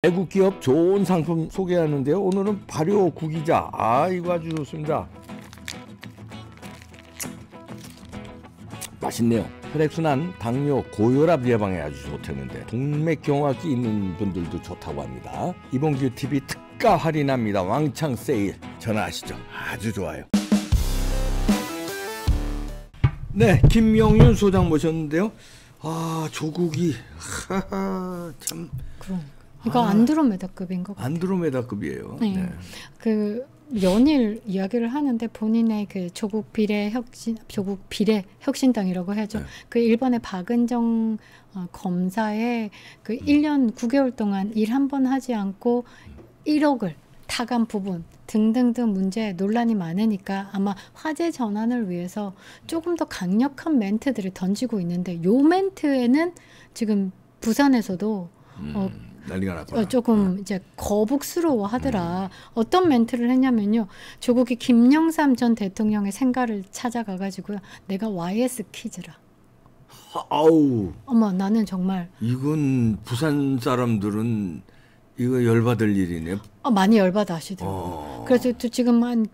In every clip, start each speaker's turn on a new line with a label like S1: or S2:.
S1: 외국 기업 좋은 상품 소개하는데요. 오늘은 발효 구기자. 이거 아주 좋습니다. 맛있네요. 혈액순환, 당뇨, 고혈압 예방에 아주 좋다는데 동맥경화기 있는 분들도 좋다고 합니다. 이봉규TV 특가 할인합니다. 왕창 세일. 전화하시죠. 아주 좋아요. 네, 김명윤 소장 모셨는데요. 조국이 참.
S2: 그럼. 이거 안드로메다급인 것 같아요.
S1: 안드로메다급이에요.
S2: 네.
S1: 네.
S2: 그 연일 이야기를 하는데 본인의 그 조국 비례 혁신당이라고 하죠.
S1: 네.
S2: 그 일본의 박은정 검사의 그 1년 9개월 동안 일 한 번 하지 않고 1억을 타간 부분 등등등 문제 논란이 많으니까 아마 화제 전환을 위해서 조금 더 강력한 멘트들을 던지고 있는데 요 멘트에는 지금 부산에서도
S1: 난리가 났구나.
S2: 조금 이제 거북스러워 하더라. 어떤 멘트를 했냐면요. 조국이 김영삼 전 대통령의 생가를 찾아가 가지고요. 내가 YS 키즈라.
S1: 아우.
S2: 어머, 나는 정말
S1: 이건 부산 사람들은 이거 열받을 일이네.
S2: 많이 열받아 하시더라고요. 그래서 또 지금 한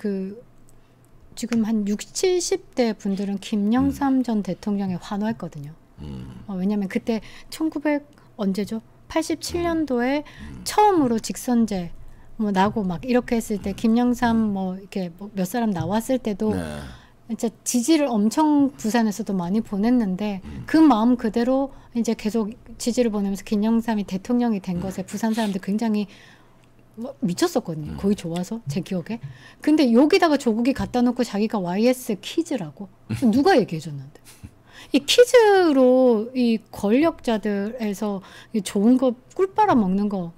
S2: 60, 70대 분들은 김영삼 전 대통령에 환호했거든요. 왜냐하면 그때 1900 언제죠? 87년도에 처음으로 직선제 나고 막 이렇게 했을 때 김영삼 이렇게 몇 사람 나왔을 때도
S1: 네.
S2: 진짜 지지를 엄청 부산에서도 많이 보냈는데 그 마음 그대로 이제 계속 지지를 보내면서 김영삼이 대통령이 된 것에 부산 사람들 굉장히 미쳤었거든요. 거기 좋아서 제 기억에. 근데 여기다가 조국이 갖다 놓고 자기가 YS 키즈라고 누가 얘기해줬는데. 이 키즈로 이 권력자들에서 좋은 거 꿀 빨아 먹는 거.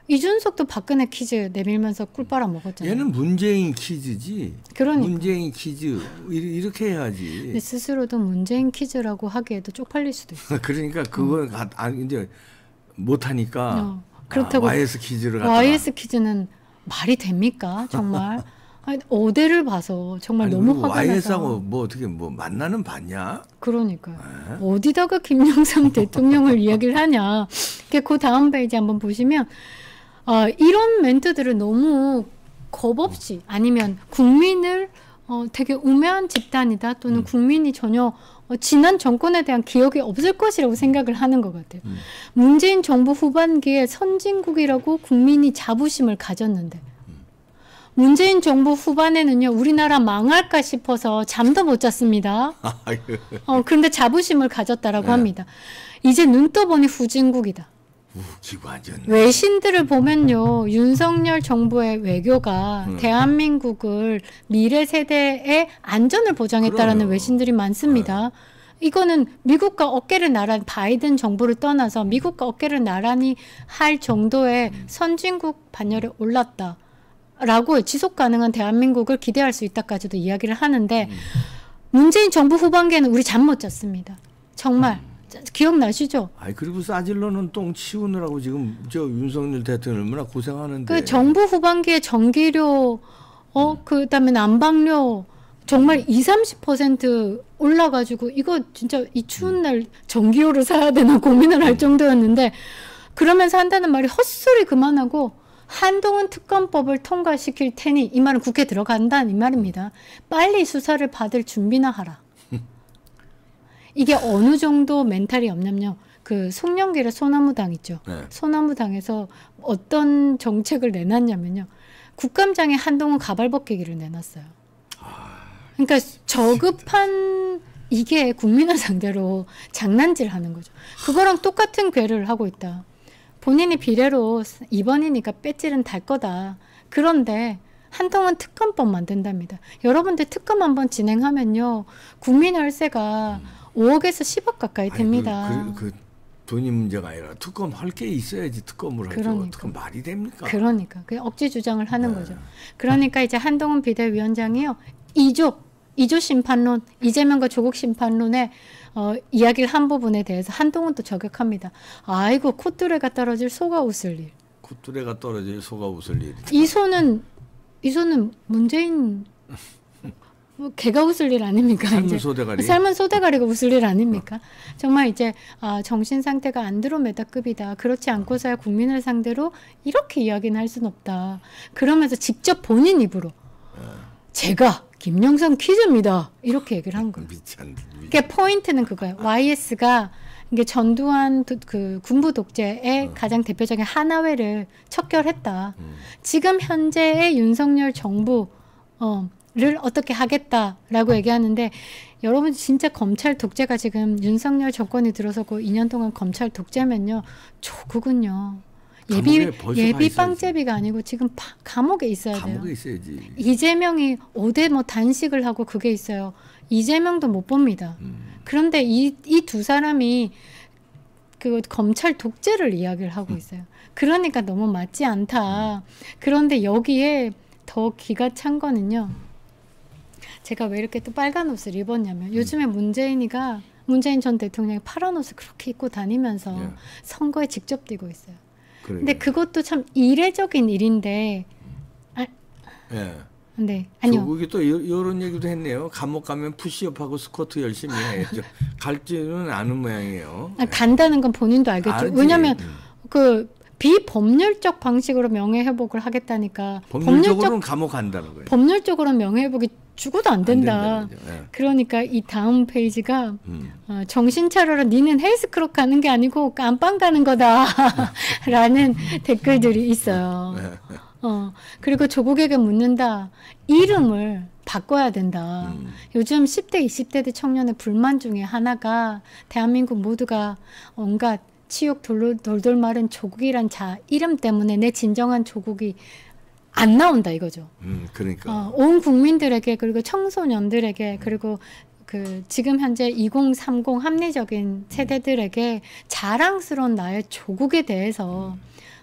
S2: 이준석도 박근혜 키즈 내밀면서 꿀 빨아 먹었잖아요.
S1: 얘는 문재인 키즈지.
S2: 그러니까.
S1: 문재인 키즈 이렇게 해야지.
S2: 근데 스스로도 문재인 키즈라고 하기에도 쪽팔릴 수도 있어요.
S1: 그러니까 그건 이제 못하니까
S2: 그렇다고
S1: YS 키즈를 갖다가.
S2: YS 키즈는 말이 됩니까? 정말. 아니, 어디를 봐서 정말 너무 화가 나서.
S1: YS하고 어떻게 만나는 봤냐?
S2: 그러니까요. 어디다가 김영삼 대통령을 이야기를 하냐. 그 다음 페이지 한번 보시면 이런 멘트들을 너무 겁없이 아니면 국민을 되게 우매한 집단이다 또는 국민이 전혀 지난 정권에 대한 기억이 없을 것이라고 생각을 하는 것 같아요. 문재인 정부 후반기에 선진국이라고 국민이 자부심을 가졌는데 문재인 정부 후반에는요, 우리나라 망할까 싶어서 잠도 못 잤습니다. 그런데 자부심을 가졌다라고 합니다. 이제 눈 떠보니 후진국이다.
S1: 웃기고 앉았네.
S2: 외신들을 보면요, 윤석열 정부의 외교가 대한민국을 미래 세대의 안전을 보장했다라는
S1: 그럼요.
S2: 외신들이 많습니다. 이거는 미국과 어깨를 나란히 바이든 정부를 떠나서 미국과 어깨를 나란히 할 정도의 선진국 반열에 올랐다. 라고 지속 가능한 대한민국을 기대할 수 있다까지도 이야기를 하는데 문재인 정부 후반기에는 우리 잠 못 잤습니다. 정말 기억나시죠?
S1: 그리고 싸질러는 똥 치우느라고 지금 윤석열 대통령 얼마나 고생하는데.
S2: 그 정부 후반기에 전기료 그다음에 난방료 정말 20-30% 올라가지고 이거 진짜 이 추운 날 전기료를 사야 되나 고민을 할 정도였는데 그러면서 한다는 말이 헛소리 그만하고 한동훈 특검법을 통과시킬 테니 이 말은 국회 들어간다는 이 말입니다. 빨리 수사를 받을 준비나 하라. 이게 어느 정도 멘탈이 없냐면요. 그 송영길의 소나무당 있죠.
S1: 네.
S2: 소나무당에서 어떤 정책을 내놨냐면요. 국감장에 한동훈 가발 벗기기를 내놨어요. 그러니까 저급한 이게 국민을 상대로 장난질하는 거죠. 그거랑 똑같은 궤를 하고 있다. 본인이 비례로 2번이니까 배지는 달 거다. 그런데 한동훈 특검법 만든답니다. 여러분들 특검 한번 진행하면요. 국민 혈세가 5억에서 10억 가까이 됩니다.
S1: 그 돈이 문제가 아니라 특검 할 게 있어야지 특검을 하죠.
S2: 그러니까.
S1: 특검 말이 됩니까?
S2: 그러니까. 그 억지 주장을 하는 거죠. 그러니까 이제 한동훈 비대위원장이요. 2조 심판론, 이재명과 조국 심판론에 이야기를 한 부분에 대해서 한동훈도 저격합니다. 아이고 콧뚜레가 떨어질 소가 웃을 일.
S1: 콧뚜레가 떨어질 소가 웃을 일.
S2: 이 소는 문재인 뭐 개가 웃을 일 아닙니까?
S1: 삶은 소대가리.
S2: 삶은 소대가리가 웃을 일 아닙니까? 정말 이제 정신 상태가 안드로메다급이다. 그렇지 않고서야 국민을 상대로 이렇게 이야기는 할 수는 없다. 그러면서 직접 본인 입으로 제가 김영삼 퀴즈입니다. 이렇게 얘기를 한 거예요. 그러니까 포인트는 그거예요. YS가 이게 전두환 그 군부 독재의 가장 대표적인 하나회를 척결했다. 지금 현재의 윤석열 정부를 어떻게 하겠다라고 얘기하는데 여러분 진짜 검찰 독재가 지금 윤석열 정권이 들어서고 2년 동안 검찰 독재면요. 조국은요. 예비 빵제비가 아니고 지금 감옥에 있어야 돼요.
S1: 감옥에 있어야지.
S2: 이재명이 5대 뭐 단식을 하고 그게 있어요. 이재명도 못 봅니다. 그런데 이 두 사람이 그 검찰 독재를 이야기를 하고 있어요. 그러니까 너무 맞지 않다. 그런데 여기에 더 기가 찬 거는요. 제가 왜 이렇게 또 빨간 옷을 입었냐면 요즘에 문재인 전 대통령이 파란 옷을 그렇게 입고 다니면서 선거에 직접 뛰고 있어요. 근데 그것도 참 이례적인 일인데 네, 아니요.
S1: 조국이 또 이런 얘기도 했네요. 감옥 가면 푸시업하고 스쿼트 열심히 해야죠. 갈지는 않은 모양이에요.
S2: 간다는 건 본인도 알겠죠. 알지. 왜냐하면 그 비법률적 방식으로 명예회복을 하겠다니까.
S1: 법률적으로는 감옥 간다는 거예요.
S2: 법률적으로는 명예회복이 죽어도 안 된다. 그러니까 이 다음 페이지가 정신 차려라. 니는 헬스클럽 가는 게 아니고 깜빵 가는 거다. 라는 댓글들이 있어요. 그리고 조국에게 묻는다. 이름을 바꿔야 된다. 요즘 10대, 20대 청년의 불만 중에 하나가 대한민국 모두가 온갖 치욕 돌돌 마른 조국이란 이름 때문에 내 진정한 조국이 안 나온다 이거죠.
S1: 그러니까.
S2: 온 국민들에게 그리고 청소년들에게 그리고 그 지금 현재 2030 합리적인 세대들에게 자랑스러운 나의 조국에 대해서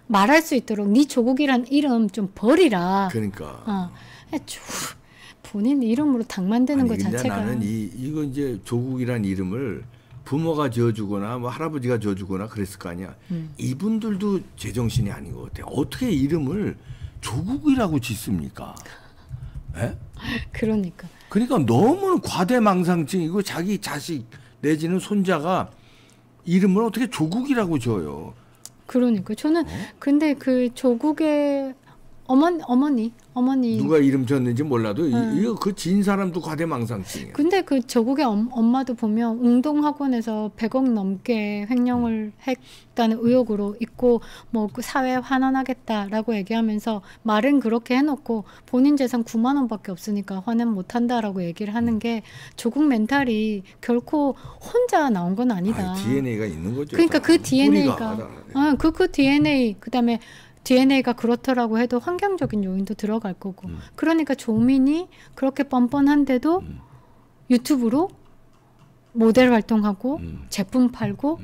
S2: 말할 수 있도록 네 조국이란 이름 좀 버리라.
S1: 그러니까.
S2: 본인 이름으로 당 만드는 것 자체가.
S1: 나는 이거 이제 조국이란 이름을 부모가 지어주거나 뭐 할아버지가 지어주거나 그랬을 거 아니야. 이분들도 제정신이 아닌 것 같아요. 어떻게 이름을 조국이라고 짓습니까? 에?
S2: 그러니까
S1: 너무 과대망상증이고 자기 자식 내지는 손자가 이름을 어떻게 조국이라고 지어요.
S2: 그러니까 저는 근데 그 조국의 어머니
S1: 누가 이름 지었는지 몰라도 이거 그 진 사람도 과대망상증이에요.
S2: 근데 그 조국의 엄마도 보면 웅동학원에서 100억 넘게 횡령을 했다는 의혹으로 있고 뭐 그 사회에 환원하겠다라고 얘기하면서 말은 그렇게 해놓고 본인 재산 9만 원밖에 없으니까 환원 못한다라고 얘기를 하는 게 조국 멘탈이 결코 혼자 나온 건 아니다.
S1: DNA가 있는 거죠.
S2: 그러니까 그 DNA가 그 DNA 그다음에 DNA가 그렇더라고 해도 환경적인 요인도 들어갈 거고 그러니까 조민이 그렇게 뻔뻔한데도 유튜브로 모델 활동하고 제품 팔고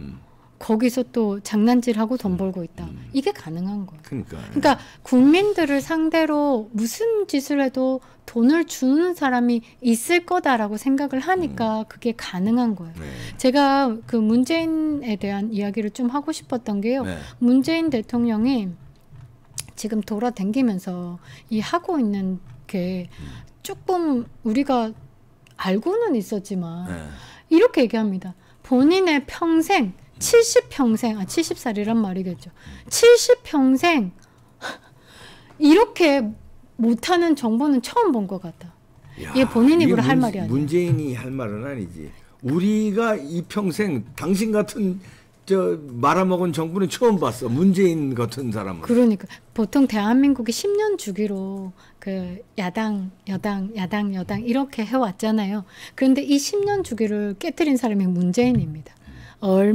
S2: 거기서 또 장난질하고 돈 벌고 있다. 이게 가능한 거예요. 그러니까 국민들을 상대로 무슨 짓을 해도 돈을 주는 사람이 있을 거다라고 생각을 하니까 그게 가능한 거예요. 제가 그 문재인에 대한 이야기를 좀 하고 싶었던 게요. 문재인 대통령이 지금 돌아다니면서 이 하고 있는 게 조금 우리가 알고는 있었지만 이렇게 얘기합니다. 본인의 평생 70평생 70살이란 말이겠죠. 70평생 이렇게 못하는 정보는 처음 본 것 같다. 이게 본인 입으로 할 말이 아니야.
S1: 문재인이 할 말은 아니지. 우리가 이 평생 당신 같은 말아먹은 정부는 처음 봤어. 문재인 같은 사람은.
S2: 그러니까 보통 대한민국이 10년 주기로 그 야당, 여당, 야당, 여당 이렇게 해왔잖아요. 그런데 이 10년 주기를 깨뜨린 사람이 문재인입니다.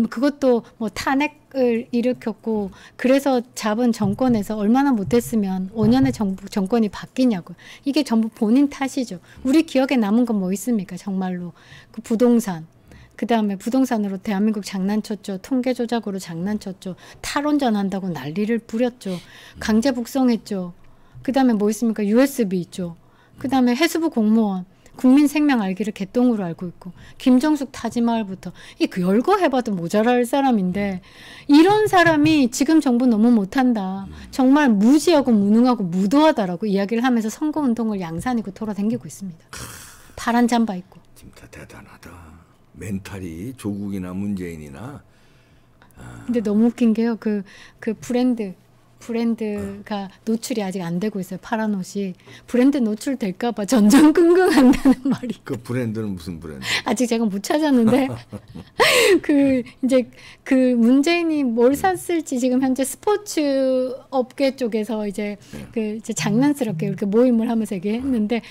S2: 그것도 뭐 탄핵을 일으켰고 그래서 잡은 정권에서 얼마나 못했으면 5년의 정권이 바뀌냐고. 이게 전부 본인 탓이죠. 우리 기억에 남은 건 뭐 있습니까? 정말로 그 부동산. 그 다음에 부동산으로 대한민국 장난쳤죠. 통계 조작으로 장난쳤죠. 탈원전 한다고 난리를 부렸죠. 강제 북송했죠. 그 다음에 뭐 있습니까? USB 있죠. 그 다음에 해수부 공무원. 국민 생명 알기를 개똥으로 알고 있고. 김정숙 타지마을부터. 그 열거 해봐도 모자랄 사람인데 이런 사람이 지금 정부 너무 못한다. 정말 무지하고 무능하고 무도하다라고 이야기를 하면서 선거운동을 양산이고 돌아다니고 있습니다. 파란 잠바 입고.
S1: 진짜 대단하다. 멘탈이 조국이나 문재인이나.
S2: 근데 너무 웃긴 게요. 그 브랜드가 노출이 아직 안 되고 있어요. 파란 옷이. 브랜드 노출될까 봐 전전긍긍한다는 말이.
S1: 그 브랜드는 무슨 브랜드?
S2: 아직 제가 못 찾았는데 이제 문재인이 뭘 샀을지 지금 현재 스포츠 업계 쪽에서 이제 이제 장난스럽게 이렇게 모임을 하면서 얘기했는데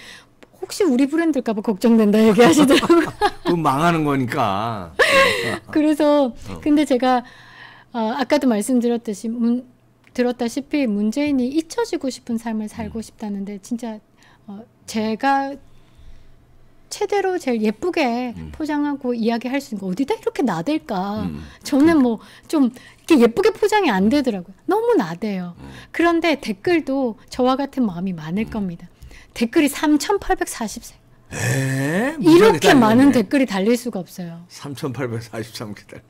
S2: 혹시 우리 브랜드일까 봐 걱정된다 얘기하시더라고요.
S1: 그 망하는 거니까.
S2: 그래서 근데 제가 아까도 들었다시피 문재인이 잊혀지고 싶은 삶을 살고 싶다는데 진짜 제가 최대로 제일 예쁘게 포장하고 이야기할 수 있는 거 어디다 이렇게 나댈까? 저는 뭐 좀 이렇게 예쁘게 포장이 안 되더라고요. 너무 나대요. 그런데 댓글도 저와 같은 마음이 많을 겁니다. 댓글이 3,844. 이렇게 많은 댓글이 달릴 수가 없어요.
S1: 3,843개.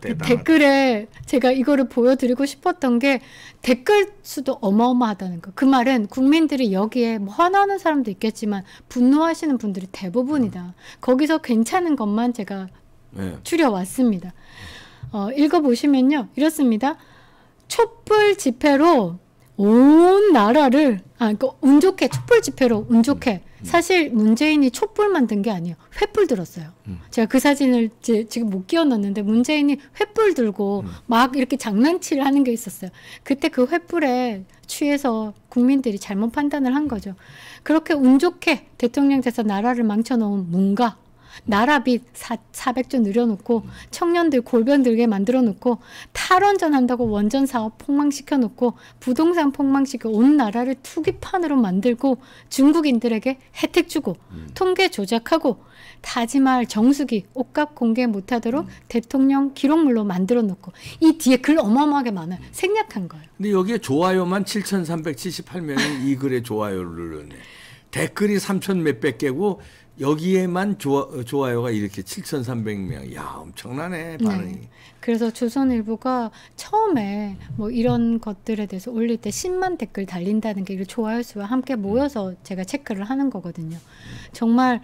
S1: 대단하다.
S2: 댓글에 제가 이거를 보여드리고 싶었던 게 댓글 수도 어마어마하다는 거. 그 말은 국민들이 여기에 뭐 화나는 사람도 있겠지만 분노하시는 분들이 대부분이다. 거기서 괜찮은 것만 제가 추려왔습니다. 읽어보시면요. 이렇습니다. 촛불 집회로 온 나라를 그러니까 운 좋게 촛불 집회로 운 좋게 사실 문재인이 촛불 만든 게 아니에요. 횃불 들었어요. 제가 그 사진을 지금 못 끼워 넣었는데 문재인이 횃불 들고 막 이렇게 장난치를 하는 게 있었어요. 그때 그 횃불에 취해서 국민들이 잘못 판단을 한 거죠. 그렇게 운 좋게 대통령 돼서 나라를 망쳐놓은 문가 나라빚 400조 늘여놓고 청년들 골변 들게 만들어 놓고 탈원전 한다고 원전 사업 폭망시켜 놓고 부동산 폭망시켜 온 나라를 투기판으로 만들고 중국인들에게 혜택 주고 통계 조작하고 타지말 정수기 옷값 공개 못하도록 대통령 기록물로 만들어 놓고 이 뒤에 글 어마어마하게 많아요. 생략한 거예요.
S1: 근데 여기에 좋아요만 7,378명이 이 글에 좋아요를 눌렀네. 댓글이 3,000 몇백 개고 여기에만 좋아요가 이렇게 7,300명. 야, 엄청나네, 반응이.
S2: 네. 그래서 조선일보가 처음에 뭐 이런 것들에 대해서 올릴 때 10만 댓글 달린다는 게 좋아요 수와 함께 모여서 제가 체크를 하는 거거든요. 정말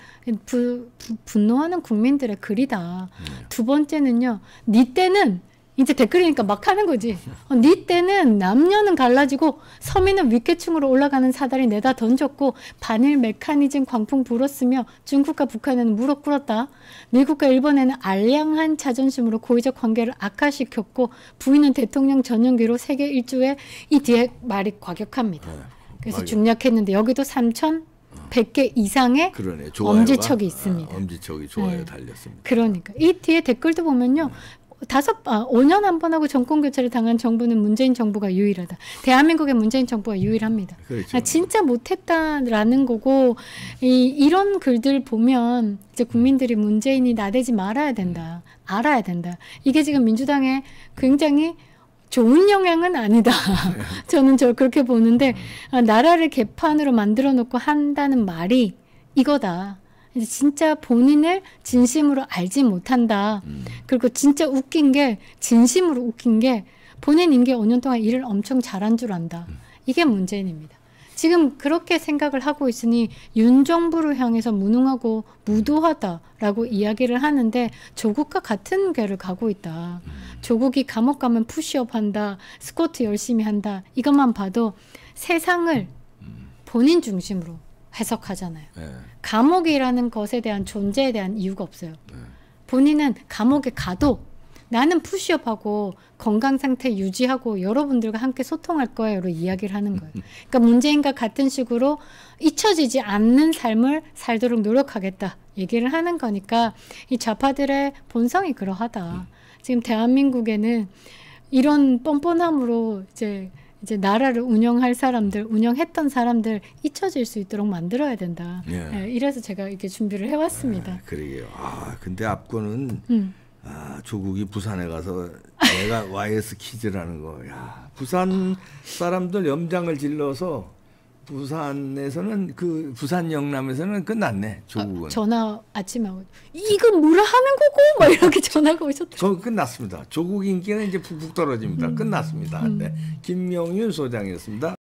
S2: 분노하는 국민들의 글이다. 두 번째는요. 니 때는 이제 댓글이니까 막 하는 거지. 니 때는 남녀는 갈라지고 서민은 윗계층으로 올라가는 사다리 내다 던졌고 반일 메커니즘 광풍 불었으며 중국과 북한에는 무릎 꿇었다. 미국과 일본에는 알량한 자존심으로 고의적 관계를 악화시켰고 부인은 대통령 전용기로 세계 일주에 이 뒤에 말이 과격합니다. 그래서 중략했는데 여기도 3,100개 이상의
S1: 그러네,
S2: 엄지척이 있습니다.
S1: 엄지척이 좋아요 달렸습니다.
S2: 그러니까 이 뒤에 댓글도 보면요. 5년 한 번 하고 정권 교체를 당한 정부는 문재인 정부가 유일하다. 대한민국의 문재인 정부가 유일합니다.
S1: 그렇죠.
S2: 진짜 못했다라는 거고 이런 글들 보면 이제 국민들이 문재인이 나대지 말아야 된다. 알아야 된다. 이게 지금 민주당에 굉장히 좋은 영향은 아니다. 저는 그렇게 보는데 나라를 개판으로 만들어 놓고 한다는 말이 이거다. 진짜 본인을 진심으로 알지 못한다. 그리고 진짜 웃긴 게 진심으로 웃긴 게 본인 임기 5년 동안 일을 엄청 잘한 줄 안다. 이게 문재인입니다. 지금 그렇게 생각을 하고 있으니 윤 정부를 향해서 무능하고 무도하다라고 이야기를 하는데 조국과 같은 길을 가고 있다. 조국이 감옥 가면 푸시업 한다. 스쿼트 열심히 한다. 이것만 봐도 세상을 본인 중심으로 해석하잖아요. 감옥이라는 것에 대한 존재에 대한 이유가 없어요. 본인은 감옥에 가도 나는 푸시업하고 건강 상태 유지하고 여러분들과 함께 소통할 거예요로 이야기를 하는 거예요. 그러니까 문재인과 같은 식으로 잊혀지지 않는 삶을 살도록 노력하겠다 얘기를 하는 거니까 이 좌파들의 본성이 그러하다. 지금 대한민국에는 이런 뻔뻔함으로 이제 나라를 운영할 사람들, 운영했던 사람들 잊혀질 수 있도록 만들어야 된다. 이래서 제가 이렇게 준비를 해왔습니다.
S1: 그러게요. 근데 앞거는 조국이 부산에 가서 내가 YS 퀴즈라는 거. 야, 부산 사람들 염장을 질러서 부산에서는 부산 영남에서는 끝났네. 조국은.
S2: 전화 아침에 이건 뭐라 하는 거고 막 이렇게 전화가 오셨다.
S1: 저 끝났습니다. 조국 인기는 이제 푹푹 떨어집니다. 끝났습니다. 네. 김명윤 소장이었습니다.